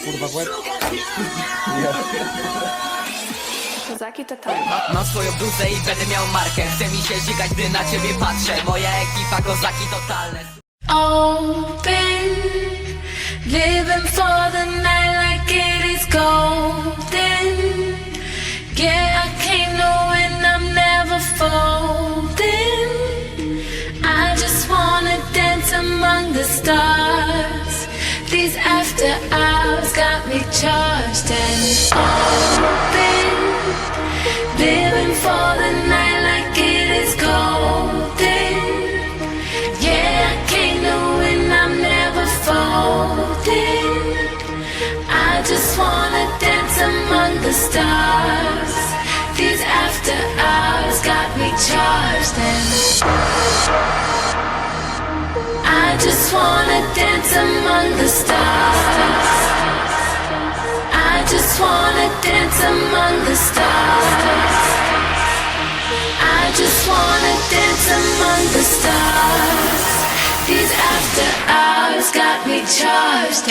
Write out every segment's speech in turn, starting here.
kurwa w łeb. Kozaki totalnie. Mam swoją bluzę i będę miał markę. Chce mi się żygać, gdy na ciebie patrzę. Moja ekipa, kozaki totalne. Open, living for the night like it is golden. Yeah, I came knowing I'm never folding. I just wanna dance among the stars. These after hours got me charged and open, living for the night like it is golden. Yeah, I came knowing I'm never folding. I just wanna dance among the stars. These after hours got me charged and I just wanna dance among the stars. I just wanna dance among the stars. I just wanna dance among the stars. These after hours got me charged.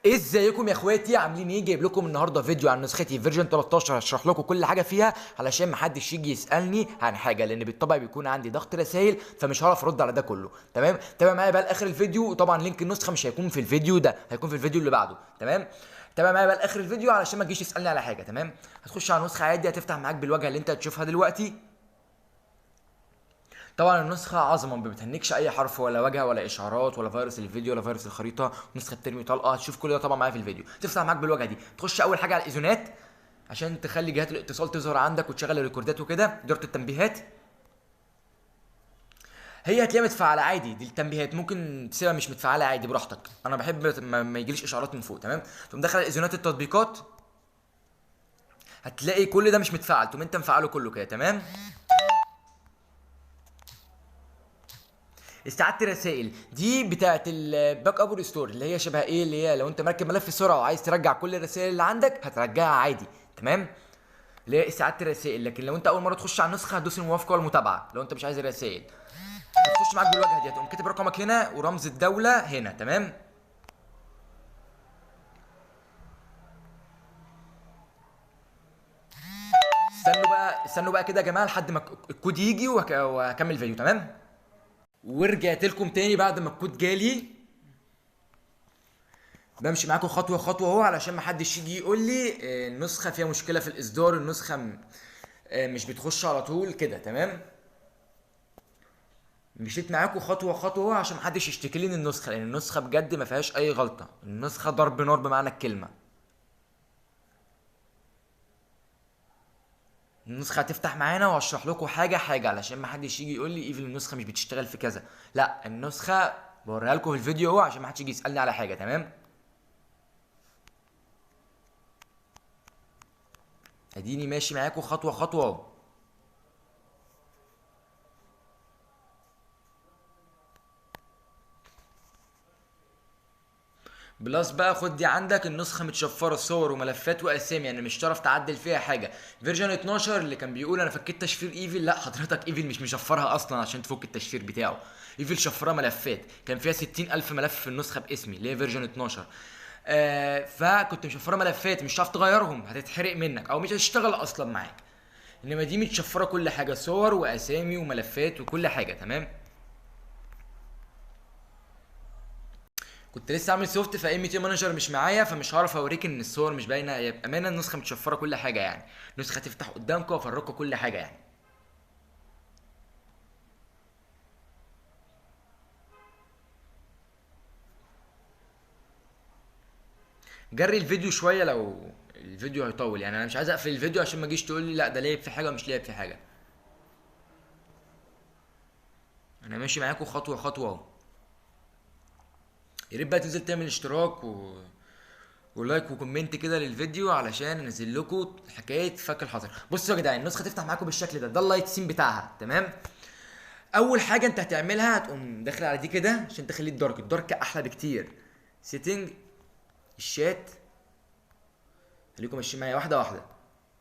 ازيكم يا اخواتي عاملين ايه؟ جايب لكم النهارده فيديو عن نسختي فيرجن 13 هشرح لكم كل حاجه فيها علشان محدش يجي يسالني عن حاجه، لان بالطبع بيكون عندي ضغط رسائل فمش هعرف ارد على ده كله. تمام؟ تابع معايا بقى لاخر الفيديو، وطبعا لينك النسخه مش هيكون في الفيديو ده، هيكون في الفيديو اللي بعده. تمام؟ تابع معايا بقى لاخر الفيديو علشان ما تجيش تسالني على حاجه. تمام؟ هتخش على نسخه عادي هتفتح معاك بالواجهه اللي انت هتشوفها دلوقتي. طبعا النسخه عظمه، ما بتهنكش اي حرف ولا واجهه ولا اشعارات ولا فيروس الفيديو ولا فيروس الخريطه، نسخه بترمي طلقه. هتشوف كل ده طبعا معايا في الفيديو. تفتح معاك بالواجهه دي، تخش اول حاجه على الايزونات عشان تخلي جهات الاتصال تظهر عندك وتشغل الريكوردات وكده. إدارة التنبيهات هي هتلاقيها متفعله عادي، دي التنبيهات ممكن تسيبها مش متفعله عادي براحتك، انا بحب ما يجيليش اشعارات من فوق. تمام، تقوم داخل اذونات التطبيقات، هتلاقي كل ده مش متفعل، تقوم انت مفعله كله كده. تمام، استعاده الرسائل دي بتاعه الباك اب ريستور، اللي هي شبه ايه، اللي هي لو انت مركب ملف السرعه وعايز ترجع كل الرسائل اللي عندك هترجعها عادي. تمام، اللي هي استعاده الرسائل. لكن لو انت اول مره تخش على النسخه هتدوس الموافقه والمتابعه لو انت مش عايز الرسائل، هتخش معاك بالواجهه دي، هتقوم كاتب رقمك هنا ورمز الدوله هنا. تمام، استنوا بقى كده يا جماعه لحد ما الكود يجي وهكمل الفيديو. تمام، ورجعت لكم تاني بعد ما الكود جالي، بمشي معاكم خطوه خطوه اهو علشان ما حدش يجي يقول لي النسخه فيها مشكله في الاصدار، النسخه مش بتخش على طول كده. تمام، مشيت معاكم خطوه خطوه اهو عشان ما حدش يشتكي لي ان النسخه، لان النسخه بجد ما فيهاش اي غلطه، النسخه ضرب نار بمعنى الكلمه. النسخه هتفتح معانا وهشرح لكم حاجه حاجه علشان ما حدش يجي يقول لي ايفل النسخه مش بتشتغل في كذا، لا النسخه بوريها لكم في الفيديو اهو عشان ما حدش يجي يسالني على حاجه. تمام، اديني ماشي معاكم خطوه خطوه اهو. بلس بقى خد دي عندك، النسخه متشفره صور وملفات واسامي، يعني مش هتعرف تعدل فيها حاجه. فيرجن 12 اللي كان بيقول انا فكيت تشفير ايفل، لا حضرتك ايفل مش مشفرها اصلا عشان تفك التشفير بتاعه، ايفل شفرها ملفات، كان فيها 60,000 ملف في النسخه باسمي اللي هي فيرجن 12. فكنت مشفره ملفات مش هتعرف تغيرهم، هتتحرق منك او مش هتشتغل اصلا معاك. انما دي متشفره كل حاجه، صور واسامي وملفات وكل حاجه. تمام، كنت لسه عامل سوفت فام تي مانجر مش معايا، فمش هعرف اوريك ان الصور مش باينه، هي بامانه النسخه متشفره كل حاجه، يعني نسخه تفتح قدامكم وافرجكم كل حاجه يعني. جري الفيديو شويه لو الفيديو هيطول، يعني انا مش عايز اقفل الفيديو عشان ما تجيش تقول لي لا ده لعب في حاجه ومش لعب في حاجه. انا ماشي معاكم خطوه خطوه اهو. يا ريت بقى تنزل تعمل اشتراك ولايك وكومنت كده للفيديو علشان انزل لكم حكايه فك الحظر. بصوا يا جدعان، النسخه تفتح معاكم بالشكل ده اللايت سين بتاعها. تمام، اول حاجه انت هتعملها هتقوم داخل على دي كده عشان تخلي الدارك احلى بكتير. سيتنج الشات، خليكم ماشيين معايا واحده واحده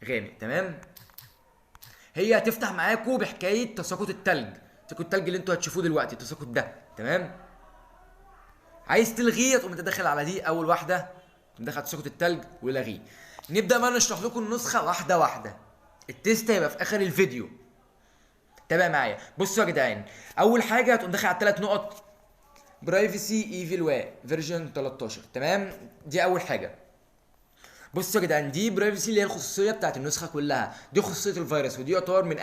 غامق. تمام، هي هتفتح معاكم بحكايه تساقط التلج، تساقط التلج اللي انتوا هتشوفوه دلوقتي، التساقط ده. تمام، عايز تلغيه تقوم انت داخل على دي اول واحده، تقوم داخل على تساقط التلج ولغيه. نبدا بقى نشرح لكم النسخه واحده واحده، التيست هيبقى في اخر الفيديو، تابع معايا. بصوا يا جدعان، اول حاجه هتقوم داخل على الثلاث نقط برايفسي ايفل و فيرجن 13. تمام، دي اول حاجه. بصوا يا جدعان، دي برايفسي اللي هي الخصوصيه بتاعت النسخه كلها، دي خصوصيه الفيروس، ودي يعتبر من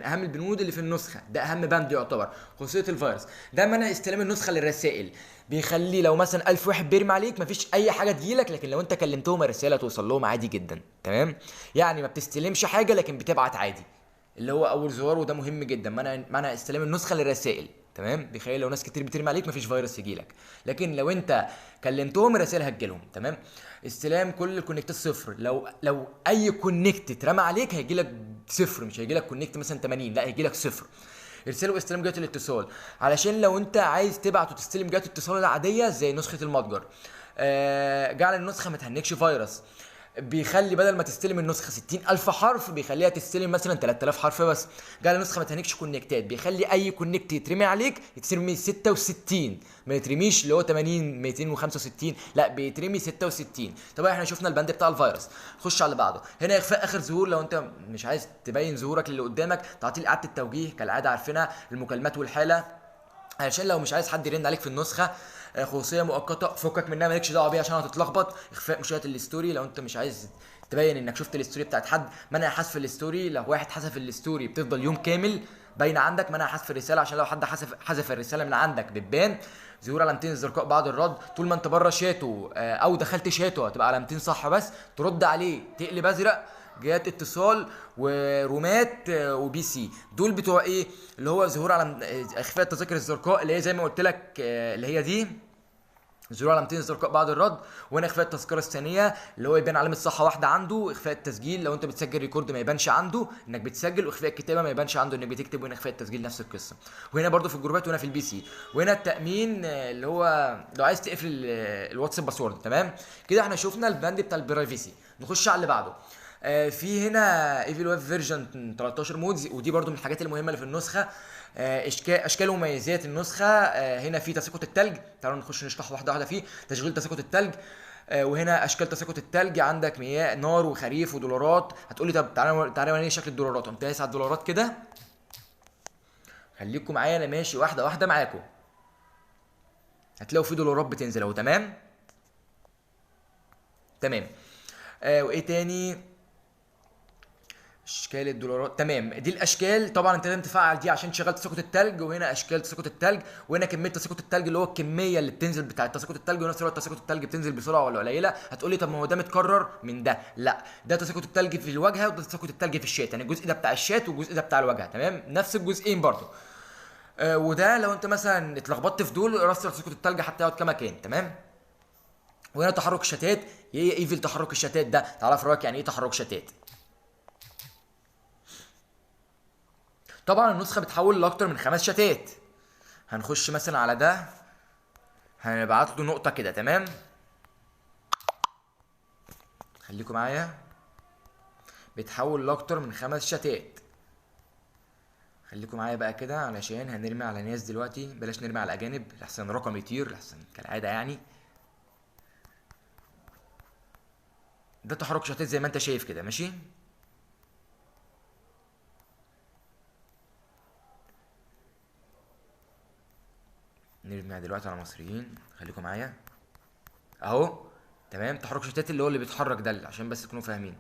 اهم البنود اللي في النسخه، ده اهم بند يعتبر خصوصيه الفيروس. ده منع استلام النسخه للرسائل، بيخلي لو مثلا 1000 واحد بيرمي عليك مفيش اي حاجه تجيلك، لكن لو انت كلمتهم الرساله توصل لهم عادي جدا. تمام، يعني ما بتستلمش حاجه لكن بتبعت عادي، اللي هو اول زرار، وده مهم جدا، منع استلام النسخه للرسائل. تمام، بيخلي لو ناس كتير بترمي عليك مفيش فيروس يجيلك، لكن لو انت كلمتهم الرسائل هتجيلهم. تمام، استلام كل الكونكتات صفر، لو اي كونكت اترمى عليك هيجيلك صفر، مش هيجيلك كونكت مثلا 80، لا هيجيلك صفر. ارسال واستلام جهات الاتصال، علشان لو انت عايز تبعت وتستلم جهات الاتصال العاديه زي نسخه المتجر، جعل النسخه ما تهنكش فيروس، بيخلي بدل ما تستلم النسخه 60,000 حرف بيخليها تستلم مثلا 3000 حرف بس. جعل النسخه ما تهنكش كونكتات، بيخلي اي كونكت يترمي عليك يترمي 66، ما يترميش اللي هو 80 265، لا بيترمي 66. طبعا احنا شفنا البند بتاع الفيروس، خش على اللي بعده. هنا اخفاء اخر ظهور، لو انت مش عايز تبين ظهورك للي قدامك، تعطيل اعاده التوجيه كالعاده عارفينها، المكالمات والحاله، علشان لو مش عايز حد يرن عليك في النسخه. خصوصيه مؤقته فكك منها مالكش دعوه بيها عشان هتتلخبط. اخفاء مشاهده الستوري، لو انت مش عايز تبين انك شفت الستوري بتاعت حد. منع حذف الستوري، لو واحد حذف الستوري بتفضل يوم كامل باينه عندك. منع حذف الرساله، عشان لو حد حذف الرساله من عندك بتبان. ظهور علامتين الزرقاء بعد الرد، طول ما انت بره شاته او دخلت شاته هتبقى علامتين صح بس ترد عليه تقلب ازرق. جهات اتصال ورومات وبي سي، دول بتوع ايه؟ اللي هو ظهور على اخفاء التذاكر الزرقاء، اللي هي زي ما قلت لك اللي هي دي ظهور علامتين الزرقاء بعد الرد. وهنا اخفاء التذكره الثانيه اللي هو يبان علامه صح واحده عنده. اخفاء التسجيل، لو انت بتسجل ريكورد ما يبانش عنده انك بتسجل. واخفاء الكتابه ما يبانش عنده انك بتكتب. وهنا اخفاء التسجيل نفس القصه. وهنا برده في الجروبات وهنا في البي سي. وهنا التامين اللي هو لو عايز تقفل الواتساب باسورد. تمام كده احنا شفنا الباند بتاع البرايفسي. نخش على اللي بعده. في هنا ايفل ويب فيرجن 13 مودز، ودي برده من الحاجات المهمه اللي في النسخه. اشكال ومميزات النسخه. هنا في تساقط التلج، تعالوا نخش نشرح واحده واحده فيه. تشغيل تساقط التلج. وهنا اشكال تساقط التلج، عندك مياه نار وخريف ودولارات. هتقولي طب تعالى وريني شكل الدولارات. قمت دايس على الدولارات كده، خليكم معايا انا ماشي واحده واحده معاكم. هتلاقوا في دولارات بتنزل اهو. تمام وايه تاني؟ اشكال الدولارات. تمام دي الاشكال. طبعا انت لازم تفعل دي عشان تشغل تساقط التلج. وهنا اشكال تساقط التلج، وهنا كميه تساقط التلج اللي هو الكميه اللي بتنزل بتاعه تساقط التلج. ونفس الوقت تساقط التلج بتنزل بسرعه ولا قليله. هتقولي طب ما هو ده متكرر من ده. لا، ده تساقط التلج في الواجهه وده تساقط التلج في الشات، يعني الجزء ده بتاع الشات والجزء ده بتاع الواجهه. تمام نفس الجزئين برضو. وده لو انت مثلا اتلخبطت في دول رستر تساقط التلج حتى يقعد كما كان. تمام. وهنا تحرك الشتات. ايه ايفل تحرك الشتات ده؟ تعالى افرجك يعني ايه تحرك شتات. طبعا النسخه بتحول لاكتر من 5 شتات. هنخش مثلا على ده، هنبعت له نقطه كده. تمام خليكم معايا. بتحول لاكتر من 5 شتات. خليكم معايا بقى كده علشان هنرمي على ناس دلوقتي. بلاش نرمي على اجانب لحسن الرقم يطير، لحسن كالعاده يعني. ده تحرك شتات زي ما انت شايف كده. ماشي. نرمي دلوقتي على مصريين. خليكم معايا اهو. تمام تحرك شتات اللي هو اللي بيتحرك ده، عشان بس تكونوا فاهمين.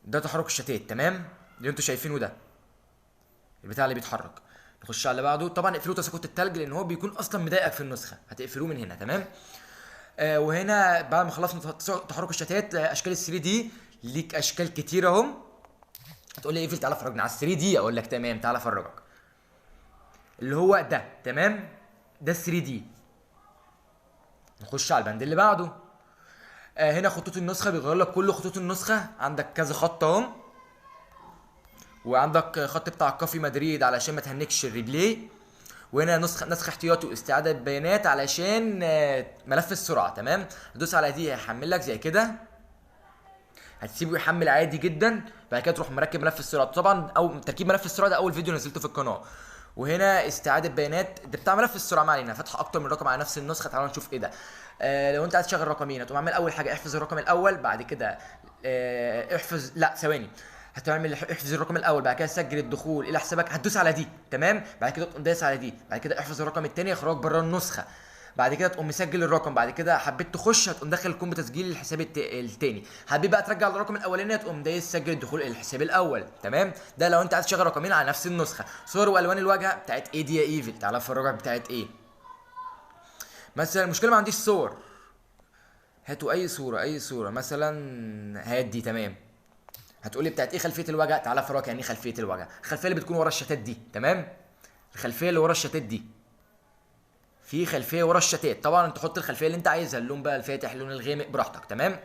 ده تحرك الشتات. تمام اللي انتوا شايفينه ده البتاع اللي بيتحرك. نخش على اللي بعده. طبعا اقفلوا تساقط التلج لان هو بيكون اصلا مضايقك في النسخه، هتقفلوه من هنا. تمام. وهنا بعد ما خلصنا تحرك الشتات اشكال ال 3 دي ليك اشكال كتير اهو. هتقول لي ايفل تعالى فرجنا على ال 3 دي. اقول لك تمام تعالى افرجك. اللي هو ده. تمام ده ال 3 دي. نخش على البند اللي بعده. هنا خطوط النسخه بيغير لك كل خطوط النسخه. عندك كذا خط اهو، وعندك خط بتاع كافي مدريد علشان ما تهنكش الريبلاي. وهنا نسخ احتياطي واستعاده بيانات علشان ملف السرعه. تمام هتدوس على دي هيحمل لك زي كده، هتسيبه يحمل عادي جدا. بعد كده تروح مركب ملف السرعه. طبعا او تركيب ملف السرعه ده اول فيديو نزلته في القناه. وهنا استعاده بيانات ده بتاع ملف السرعه. ما علينا، فاتحه اكتر من رقم على نفس النسخه. تعالوا نشوف ايه ده. لو انت عايز تشغل رقمين هتقوم عامل اول حاجه احفظ الرقم الاول. بعد كده احفظ، لا ثواني، هتعمل احفظ الرقم الاول. بعد كده سجل الدخول الى حسابك. هتدوس على دي. تمام بعد كده تقوم دايس على دي. بعد كده احفظ الرقم الثاني يخرجك بره النسخه. بعد كده تقوم مسجل الرقم. بعد كده حبيت تخش هتقوم داخل الكود بتسجيل الحساب الثاني. حبيت بقى ترجع الرقم الاولاني هتقوم دايس سجل الدخول الى الحساب الاول. تمام ده لو انت عايز تشغل رقمين على نفس النسخه. صور والوان الواجهه بتاعت ايه دي يا ايفل؟ تعالى افرجك بتاعت ايه. مثلا المشكله ما عنديش صور. هاتوا اي صوره، اي صوره مثلا. هات دي. تمام هتقولي بتاعت ايه خلفيه الواجهه؟ تعالى افرجك يعني ايه خلفيه الواجهه. الخلفيه اللي بتكون ورا الشتات دي. تمام الخلفيه اللي ورا الشتات دي، في خلفيه ورا الشتات. طبعا انت حط الخلفيه اللي انت عايزها، اللون بقى الفاتح اللون الغامق براحتك. تمام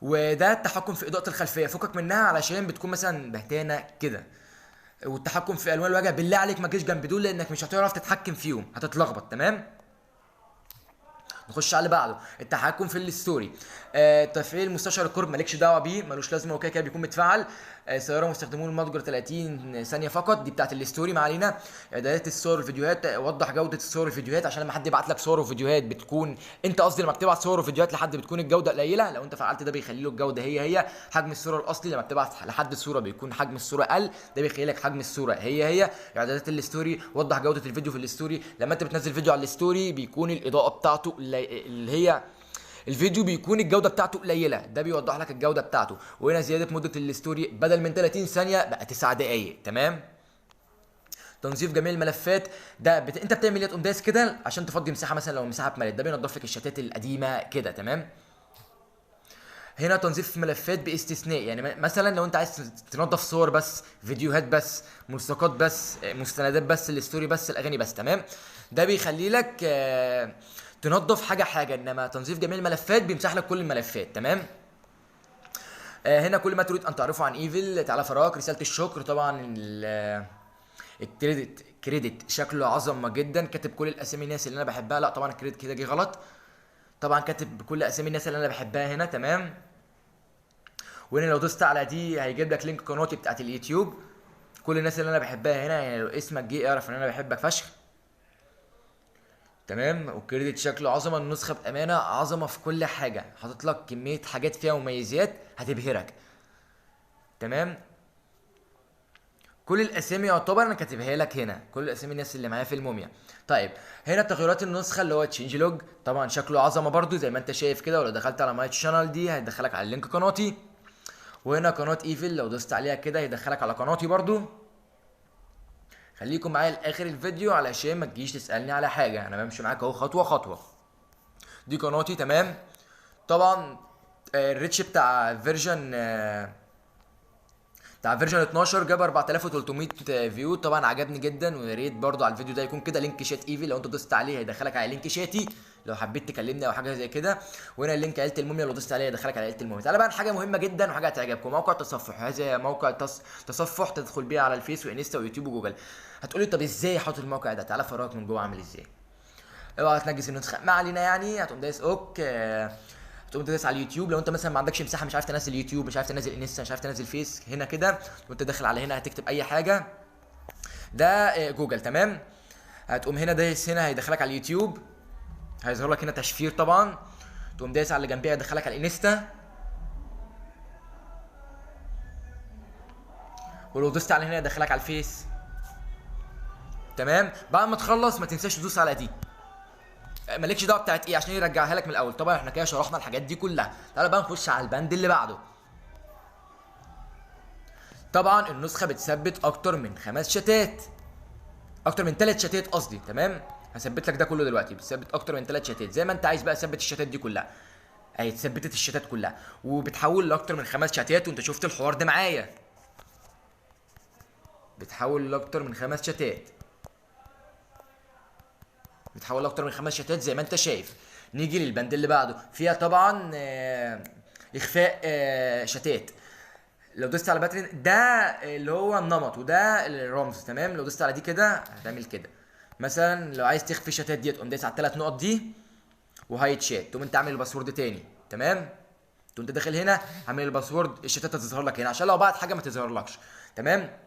وده التحكم في اضاءه الخلفيه. فكك منها علشان بتكون مثلا بهتانه كده. والتحكم في الوان الواجهه بالله عليك ما تجيش جنب دول لانك مش هتعرف تتحكم فيهم، هتتلخبط. تمام نخش على اللي بعده، التحكم في الستوري. تفعيل مستشعر القرب مالكش دعوه بيه، ملوش لازمه، وكده كده بيكون متفعل. سيارة مستخدمون المتجر 30 ثانية فقط، دي بتاعت الستوري. ما علينا. اعدادات الصور والفيديوهات، وضح جودة الصور والفيديوهات عشان لما حد يبعت لك صور وفيديوهات بتكون انت قصدي لما بتبعت صور وفيديوهات لحد بتكون الجودة قليلة، لو انت فعلت ده بيخلي له الجودة هي. حجم الصورة الاصلي لما بتبعت لحد الصورة بيكون حجم الصورة اقل، ده بيخلي لك حجم الصورة هي. اعدادات الستوري، وضح جودة الفيديو في الستوري، لما انت بتنزل فيديو على الستوري بيكون الإضاءة بتاعته اللي هي الفيديو بيكون الجوده بتاعته قليله، ده بيوضح لك الجوده بتاعته. وهنا زياده مده الستوري بدل من 30 ثانيه بقى 9 دقائق. تمام. تنظيف جميع الملفات، ده انت بتعمل ايه؟ تقوم دايس كده عشان تفضي مساحه، مثلا لو المساحه اتملت ده بينضف لك الشتات القديمه كده. تمام. هنا تنظيف ملفات باستثناء، يعني مثلا لو انت عايز تنظف صور بس، فيديوهات بس، ملصقات بس، مستندات بس، الستوري بس، الاغاني بس. تمام. ده بيخلي لك تنظف حاجه، انما تنظيف جميع الملفات بيمسح لك كل الملفات. تمام. هنا كل ما تريد ان تعرفه عن ايفل، تعالى فراغ، رساله الشكر. طبعا الكريدت شكله عظمه جدا، كاتب كل الاسامي الناس اللي انا بحبها. لا طبعا الكريدت كده جه غلط، طبعا كاتب كل اسامي الناس اللي انا بحبها هنا. تمام. وهنا لو دوست على دي هيجيب لك لينك قناتي بتاعت اليوتيوب، كل الناس اللي انا بحبها هنا، يعني لو اسمك جه اعرف ان انا بحبك فشخ. تمام. والكريدت شكله عظمه، النسخه بامانه عظمه في كل حاجه، حاطط لك كميه حاجات فيها مميزات هتبهرك. تمام. كل الاسامي يعتبر انا كاتبها لك هنا، كل اسامي الناس اللي معايا في الموميا. طيب هنا تغيرات النسخه اللي هو تشينج لوج، طبعا شكله عظمه برضو زي ما انت شايف كده، ولو دخلت على ماي شانل دي هيدخلك على لينك قناتي. وهنا قناه ايفل لو دوست عليها كده هيدخلك على قناتي برضو. خليكم معايا لاخر الفيديو علشان ما تجيش تسالني على حاجه، انا بمشي معاك اهو خطوه خطوه. دي قناتي. تمام. طبعا الريتش بتاع فيرجن 12 جاب 4300 فيو، طبعا عجبني جدا، ويا ريت برضه على الفيديو ده يكون كده لينك شات ايفي، لو انت دوست عليه هيدخلك على لينك شاتي لو حبيت تكلمني او حاجه زي كده. وهنا اللينك عيله الموميا لو دوست عليه هيدخلك على عيله الموميا. تعالى بقى حاجه مهمه جدا وحاجه هتعجبكم، موقع تصفح. هذا موقع تصفح تدخل بيه على الفيس وانستا ويوتيوب وجوجل. هتقولي طب ازاي حاطط الموقع ده؟ تعالى افرجك من جوه عامل ازاي. اوعى تنجز النسخه، ما علينا. يعني هتقوم دايس اوك، تقوم تدوس على اليوتيوب. لو انت مثلا ما عندكش مساحه، مش عارف تنزل يوتيوب، مش عارف تنزل انستا، مش عارف تنزل فيس، هنا كده وانت داخل على هنا هتكتب اي حاجه، ده جوجل. تمام. هتقوم هنا دايس، هنا هيدخلك على اليوتيوب، هيظهر لك هنا تشفير طبعا، تقوم دايس على اللي جنبيها هيدخلك على الانستا، ولو دوست على هنا هيدخلك على الفيس. تمام. بعد ما تخلص ما تنساش تدوس على دي، مالكش دعوه بتاعت ايه عشان يرجعها لك من الاول. طبعا احنا كده شرحنا الحاجات دي كلها. تعالى بقى نخش على البند اللي بعده. طبعا النسخه بتثبت اكتر من 5 شتات، اكتر من 3 شتات قصدي. تمام. هثبت لك ده كله دلوقتي، بتثبت اكتر من 3 شتات زي ما انت عايز بقى. ثبت الشتات دي كلها، اهي اتثبتت الشتات كلها، وبتحول لاكتر من 5 شتات، وانت شفت الحوار ده معايا، بتحول لاكتر من 5 شتات، بتحول اكتر من 5 شتات زي ما انت شايف. نيجي للبند اللي بعده، فيها طبعا اخفاء شتات. لو دوست على باترن ده اللي هو النمط، وده الرمز. تمام. لو دوست على دي كده هتعمل كده، مثلا لو عايز تخفي شتات دي تقوم دايس على ال3 نقط دي وهايد شات، تقوم انت عامل الباسورد تاني. تمام. تقوم انت داخل هنا عامل الباسورد، الشتات هتظهر لك هنا عشان لو بعت حاجه ما تظهرلكش. تمام.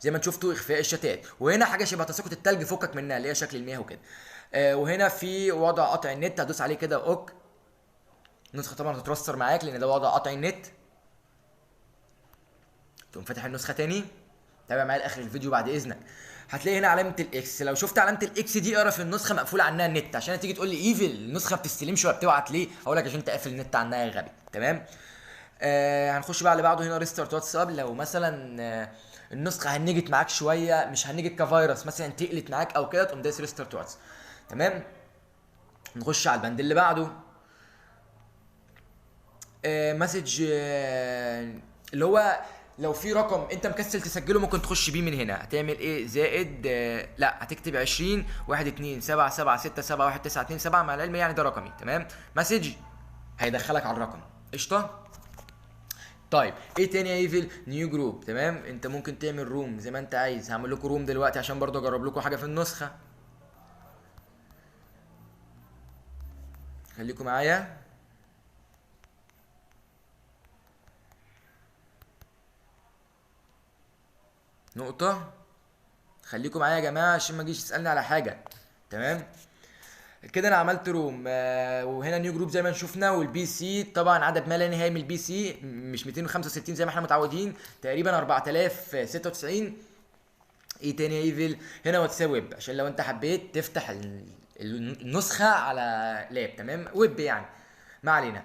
زي ما انتم شفتوا اخفاء الشتات. وهنا حاجه شبه تساقط التلج فكك منها، اللي هي شكل المياه وكده. وهنا في وضع قطع النت، هتدوس عليه كده اوك، النسخه طبعا هتترستر معاك لان ده وضع قطع النت. تقوم فاتح النسخه تاني، تابع معايا لاخر الفيديو بعد اذنك. هتلاقي هنا علامه الاكس، لو شفت علامه الاكس دي اعرف النسخه مقفول عنها النت، عشان تيجي تقول لي ايفل النسخه بتستلمش ولا بتبعت ليه، اقول لك عشان انت قافل النت عنها يا غبي. تمام. هنخش بقى اللي بعده. هنا ريستارت واتساب، لو مثلا النسخه هنجت معاك شويه، مش هنجت كفيروس مثلا تقلت معاك او كده، تقوم دايس ريستارت واتس. تمام. نخش على البند اللي بعده. مسج اللي هو لو في رقم انت مكسل تسجله ممكن تخش بيه من هنا. هتعمل ايه؟ زائد لا هتكتب 20 1 2 7 7 6 7 1 9 2 7 مع العلم يعني ده رقمي. تمام. مسج هيدخلك على الرقم. قشطه. طيب ايه تاني يا ايفل؟ نيو جروب. تمام. انت ممكن تعمل روم زي ما انت عايز. هعمل لكم روم دلوقتي عشان برضه اجرب لكم حاجه في النسخه. خليكم معايا. نقطة. خليكم معايا يا جماعة عشان ما تجيش تسألني على حاجة. تمام كده انا عملت روم وهنا نيو جروب زي ما شفنا، والبي سي طبعا عدد ما لا نهائي من البي سي، مش 265 زي ما احنا متعودين، تقريبا 4096. ايه تاني يا ايفل؟ هنا واتساب ويب عشان لو انت حبيت تفتح النسخة على لاب. تمام ويب يعني، ما علينا.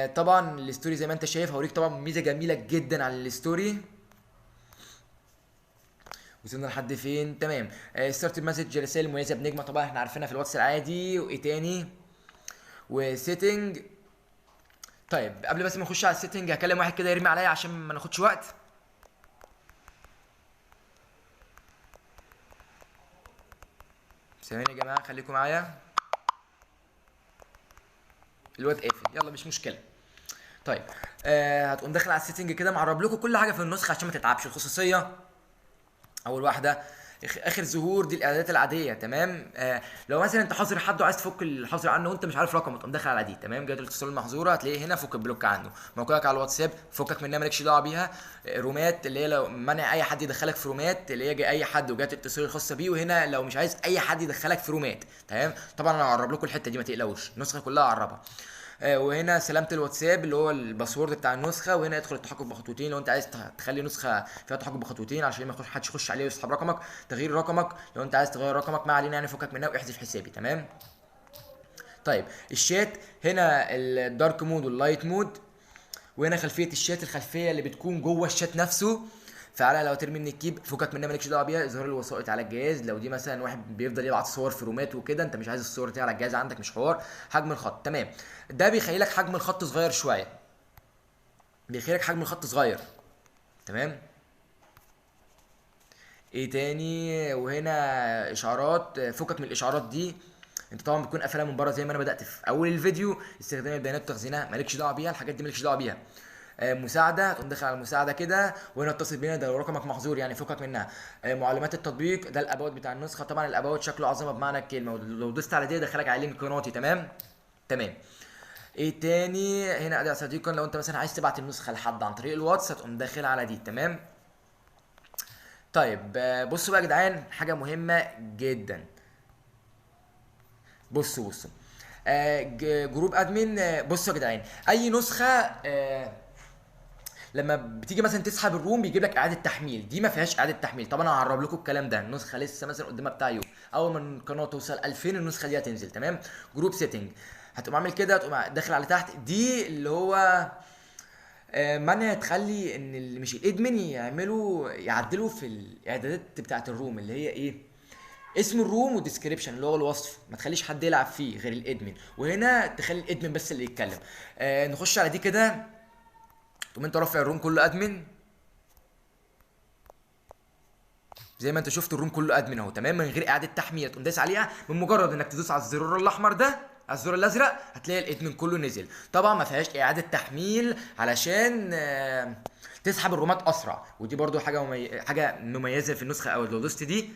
طبعا الستوري زي ما انت شايف هوريك طبعا ميزة جميلة جدا على الستوري. وصلنا لحد فين؟ تمام. ستارت مسج رسائل مميزه بنجمه، طبعا احنا عارفينها في الواتس العادي. وايه تاني؟ وسيتنج. طيب قبل بس ما نخش على السيتنج هكلم واحد كده يرمي عليا عشان ما ناخدش وقت. ثواني يا جماعه خليكم معايا. الواد قافل، يلا مش مشكله. طيب هتقوم داخل على السيتنج كده، معرب لكم كل حاجه في النسخه عشان ما تتعبش. الخصوصيه اول واحده، اخر ظهور دي الاعدادات العاديه. تمام لو مثلا انت حاظر حد وعايز تفك الحظر عنه وانت مش عارف رقمه، تقوم داخل على دي. تمام جهه الاتصال المحظوره هتلاقيه هنا، فك البلوك عنه. موقعك على الواتساب فكك منها، مالكش دعوه بيها. رومات اللي هي لو منع اي حد يدخلك في رومات، اللي هي اي حد وجهات الاتصال الخاصه بيه. وهنا لو مش عايز اي حد يدخلك في رومات. تمام طبعا انا هقرب لكم الحته دي ما تقلقوش، النسخه كلها هقربها. وهنا سلامه الواتساب اللي هو الباسورد بتاع النسخه. وهنا ادخل التحقق بخطوتين لو انت عايز تخلي نسخه فيها تحقق بخطوتين عشان ما حدش يخش عليه ويسحب رقمك. تغيير رقمك لو انت عايز تغير رقمك، ما علينا يعني، فكك منها واحذف حسابي. تمام طيب الشات هنا الدارك مود واللايت مود. وهنا خلفيه الشات، الخلفيه اللي بتكون جوه الشات نفسه فعلا. لو ترمي من الكيب فكك منها، مالكش دعوه بيها. اظهار الوسائط على الجهاز، لو دي مثلا واحد بيفضل يبعت صور في رومات وكده، انت مش عايز الصور دي على الجهاز عندك، مش حوار. حجم الخط تمام، ده بيخلي لك حجم الخط صغير شويه، بيخلي لك حجم الخط صغير. تمام ايه تاني؟ وهنا اشعارات، فكك من الاشعارات دي، انت طبعا بتكون قافلها من بره زي ما انا بدات في اول الفيديو. استخدام البيانات وتخزينها مالكش دعوه بيها، الحاجات دي مالكش دعوه بيها. مساعده هتقوم داخل على المساعده كده، وهنا اتصل بينا ده لو رقمك محظور يعني، فكك منها. معلومات التطبيق ده الاباوت بتاع النسخه، طبعا الاباوت شكله عظمه بمعنى الكلمه، ولو دوست على دي دخلك على لينك قناتي. تمام تمام ايه تاني؟ هنا ادعي صديقا، لو انت مثلا عايز تبعت النسخه لحد عن طريق الواتس هتقوم داخل على دي. تمام طيب بصوا بقى يا جدعان، حاجه مهمه جدا. بصوا جروب ادمن. بصوا يا جدعان، اي نسخه لما بتيجي مثلا تسحب الروم بيجيب لك اعاده تحميل، دي ما فيهاش اعاده تحميل. طبعا انا هعرب لكم الكلام ده، النسخه لسه مثلا قدامها بتاع يوم، اول ما القناه توصل 2000 النسخه دي هتنزل. تمام جروب سيتنج هتقوم عامل كده، هتقوم داخل على تحت دي اللي هو منع تخلي ان اللي مش الادمن يعدلوا في الاعدادات بتاعه الروم، اللي هي ايه؟ اسم الروم وديسكريبشن اللي هو الوصف، ما تخليش حد يلعب فيه غير الادمن، وهنا تخلي الادمن بس اللي يتكلم. نخش على دي كده، تقوم انت رافع الروم كله ادمن زي ما انت شفت، الروم كله ادمن اهو. تمام من غير اعاده تحميل، تقوم دايس عليها من مجرد انك تدوس على الزرار الاحمر ده، على الزرار الازرق، هتلاقي الادمن كله نزل. طبعا ما فيهاش اعاده تحميل علشان تسحب الرومات اسرع، ودي برضو حاجه مميزه في النسخه. او لو دوست دي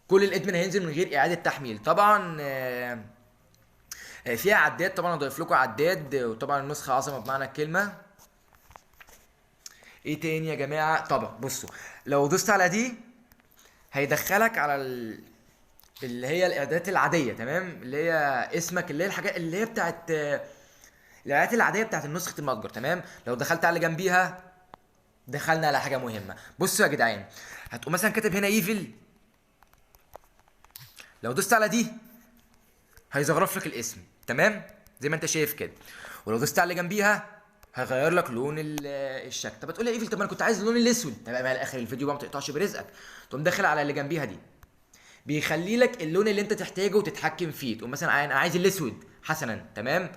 كل الادمن هينزل من غير اعاده تحميل. طبعا فيها عداد، طبعا اضيف لكم عداد، وطبعا النسخه عظمه بمعنى الكلمه. ايه تاني يا جماعه؟ طبعا بصوا لو دوست على دي هيدخلك على اللي هي الاعدادات العاديه. تمام اللي هي اسمك، اللي هي الحاجات اللي هي بتاعت الاعدادات العاديه بتاعت نسخه المتجر. تمام لو دخلت على اللي جنبيها دخلنا على حاجه مهمه. بصوا يا جدعان، هتقوم مثلا كاتب هنا ايفل، لو دوست على دي هيزغرف لك الاسم. تمام زي ما انت شايف كده. ولو دوست على اللي جنبيها هيغير لك لون الشكل. طب تقول لي ايفل، طب ما انا كنت عايز اللون الاسود. تمام على اخر الفيديو بقى ما تقطعش برزقك، تقوم داخل على اللي جنبيها دي، بيخلي لك اللون اللي انت تحتاجه وتتحكم فيه. تقوم مثلا انا عايز الاسود حسنا. تمام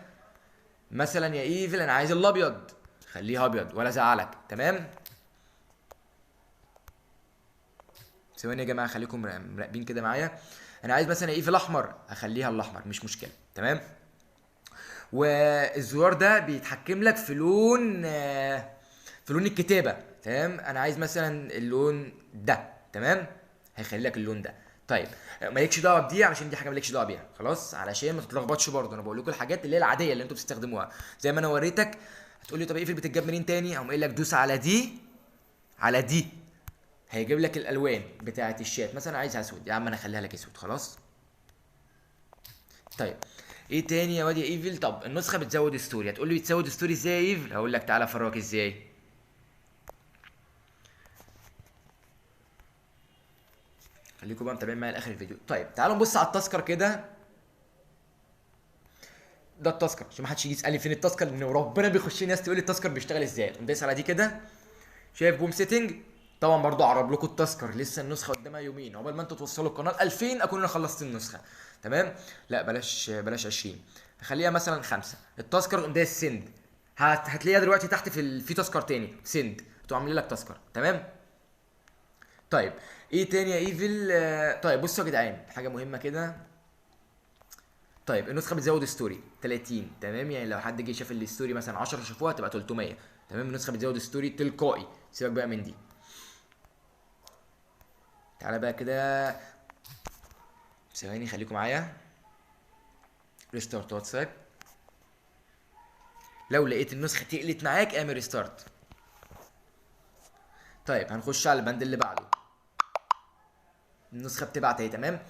مثلا يا ايفل انا عايز الابيض، خليه ابيض ولا زعلك. تمام ثواني يا جماعه خليكم مراقبين كده معايا. انا عايز مثلا ايه في الاحمر، اخليها الاحمر مش مشكله. تمام والزرار ده بيتحكم لك في لون الكتابه. تمام انا عايز مثلا اللون ده، تمام هيخلي لك اللون ده. طيب مالكش دعوه بدي علشان دي حاجه مالكش دعوه بيها خلاص، علشان ما تتلخبطش برضه. انا بقول لكم الحاجات اللي هي العاديه اللي انتوا بتستخدموها زي ما انا وريتك. هتقول لي طب ايه بتتجاب منين تاني؟ اقوم قايل لك دوس على دي، على دي هيجيب لك الالوان بتاعه الشات. مثلا عايزها اسود، يا عم انا اخليها لك اسود خلاص. طيب ايه تاني يا واد يا ايفل؟ طب النسخه بتزود ستوري. هتقول لي بتزود ستوري ازاي يا ايفل؟ هقول لك تعالى افرجك ازاي. خليكم بقى متابعين معايا لاخر الفيديو. طيب تعالوا نبص على التذكر كده. ده التذكر عشان ما حدش يجي يسالني فين التذكر، لان ربنا بيخش ناس تقول لي التذكر بيشتغل ازاي. تقوم دايس على دي كده، شايف بوم سيتنج. طبعا برضو اعرب لكم التذكر لسه النسخه قدامها يومين عقبال ما انتوا توصلوا القناه 2000 اكون انا خلصت النسخه. تمام؟ لا بلاش 20، خليها مثلا 5. التذكر قوم دايس سند، هتلاقيها دلوقتي تحت في تذكر تاني سند، تقوم عامل لك تذكر. تمام؟ طيب ايه تاني يا ايفل؟ طيب بصوا يا جدعان حاجه مهمه كده. طيب النسخه بتزود ستوري 30. تمام؟ يعني لو حد جه شاف الستوري مثلا 10 شافوها تبقى 300. تمام؟ النسخه بتزود ستوري تلقائي، سيبك بقى من دي. تعالى بقى كده ثواني خليكم معايا. ريستارت واتساب. لو لقيت النسخه تقلت معاك اعمل ريستارت. طيب هنخش على البند اللي بعده. النسخه بتبعت اهي. تمام؟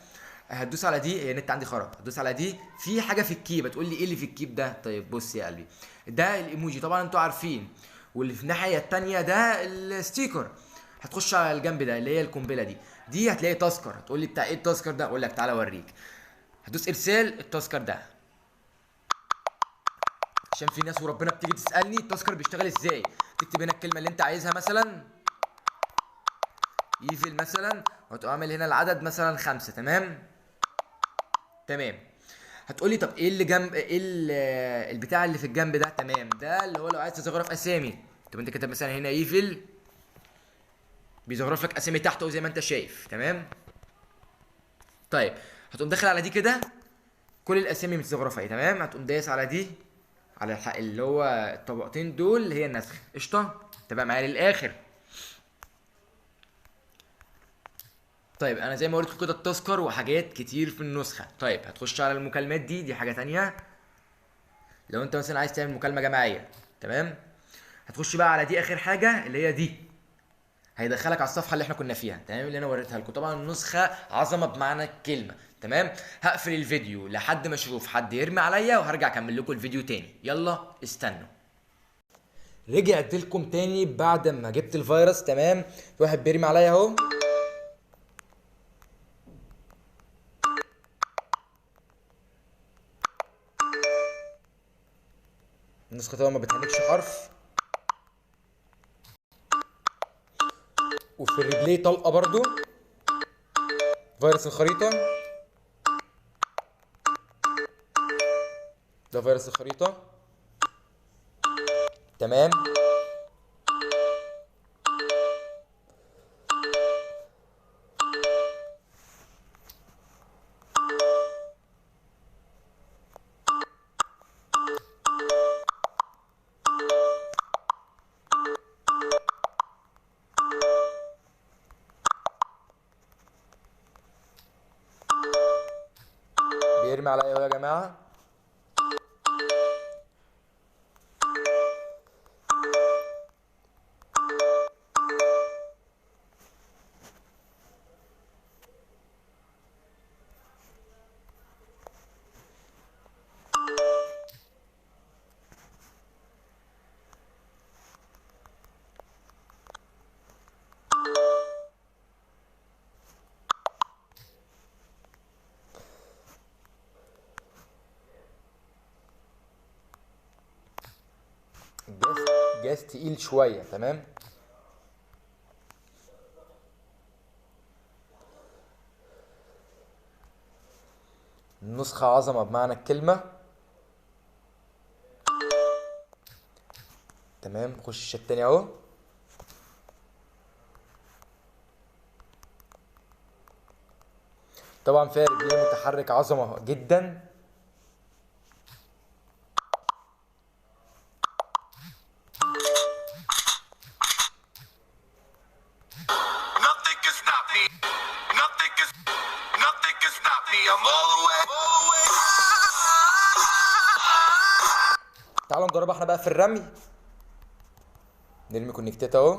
هتدوس على دي، هي النت عندي خرب. هتدوس على دي، في حاجه في الكيب. هتقول لي ايه اللي في الكيب ده؟ طيب بص يا قلبي، ده الايموجي طبعا انتوا عارفين، واللي في الناحيه الثانيه ده الستيكر. هتخش على الجنب ده اللي هي القنبله دي هتلاقي تذكر. هتقول لي بتاع ايه التذكر ده؟ اقول لك تعالى اوريك. هتدوس ارسال التذكر ده، عشان في ناس وربنا بتيجي تسالني التذكر بيشتغل ازاي. تكتب هنا الكلمه اللي انت عايزها، مثلا ايفل مثلا، وهتقوم عامل هنا العدد مثلا 5. تمام. هتقولي طب ايه اللي جنب، ايه البتاع اللي في الجنب ده؟ تمام، ده اللي هو لو عايز تزغرف اسامي. طب انت كاتب مثلا هنا ايفل، بيزغرف لك اسامي تحته زي ما انت شايف. تمام؟ طيب هتقوم داخل على دي كده، كل الاسامي متزغرفه اهي. تمام؟ هتقوم دايس على دي، على اللي هو الطبقتين دول اللي هي النسخ. قشطه؟ تبقى معايا للاخر. طيب انا زي ما قلت كده التذكر وحاجات كتير في النسخه. طيب هتخش على المكالمات دي حاجه تانية. لو انت مثلا عايز تعمل مكالمه جماعيه، تمام، هتخش بقى على دي اخر حاجه اللي هي دي، هيدخلك على الصفحه اللي احنا كنا فيها. تمام؟ اللي انا وريتها لكم. طبعا النسخه عظمه بمعنى الكلمه. تمام؟ هقفل الفيديو لحد ما اشوف حد يرمي عليا وهرجع اكمل لكم الفيديو تاني. يلا استنوا. رجعت لكم تاني بعد ما جبت الفيروس. تمام؟ في واحد بيرمي عليا اهو. النسخة طبعا ما بتهنكش حرف، وفي الريبلاي طلقة برضو. فيروس الخريطة ده فيروس الخريطة. تمام؟ بيرمي عليا اهو يا جماعة. جاز تقيل شوية. تمام؟ النسخة عظمة بمعنى الكلمة. تمام؟ خش الشات تاني اهو. طبعا فيها رجلين متحرك عظمة جدا. تعالوا نجربها احنا بقى في الرمي. نرمي كونكتات اهو.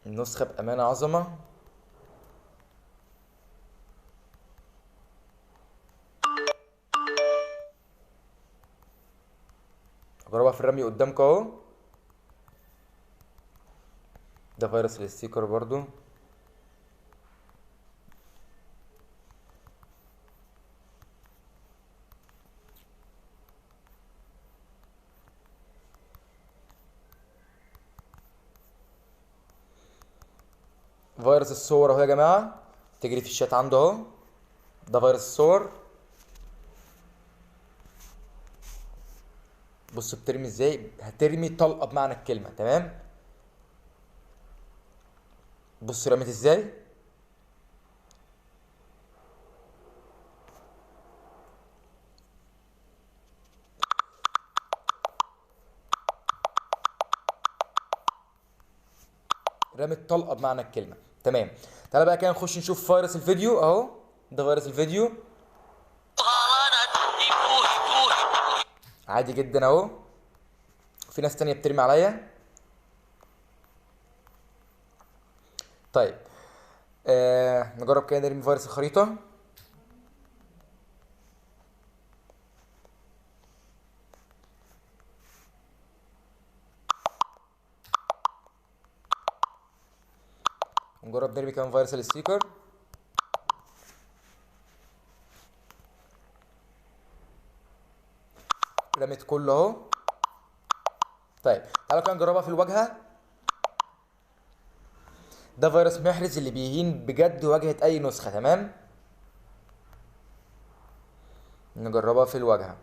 النسخة بأمانة عظمة. اجربها في الرمي قدامكم اهو. ده فيروس الستيكر برضو. فيروس الصور اهو يا جماعة، تجري في الشات عنده اهو. ده فيروس الصور. بص بترمي ازاي، هترمي طلقة بمعنى الكلمة. تمام، بص رمت ازاي. رمت طلقة بمعنى الكلمة. تمام، تعالى بقى كده نخش نشوف فيروس الفيديو اهو. ده فيروس الفيديو عادي جدا اهو. في ناس تانية بترمي عليا. طيب نجرب كده نرمي فيروس الخريطة. نجرب نرمي كمان فيروس الستيكر. رمت كله اهو. طيب تعالوا كده نجربها في الواجهة. ده فيروس محرز اللي بيهين بجد واجهة أي نسخة. تمام، نجربها في الواجهة.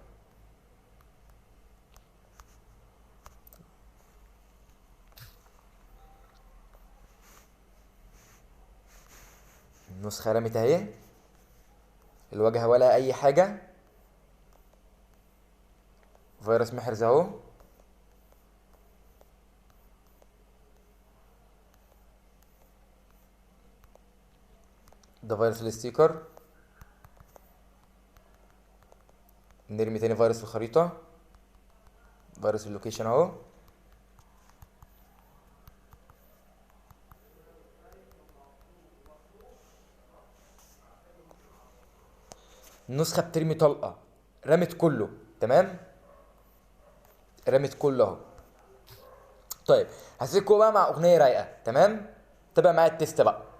النسخة رمت اهي، الواجهة ولا أي حاجة. فيروس محرز اهو. ده فيروس الستيكر. نرمي تاني فيروس الخريطة. فيروس اللوكيشن اهو. النسخة بترمي طلقة، رمت كله. تمام، رمت كله اهو. طيب هسيبكم بقى مع أغنية رايقة. تمام، تابع معايا التست بقى.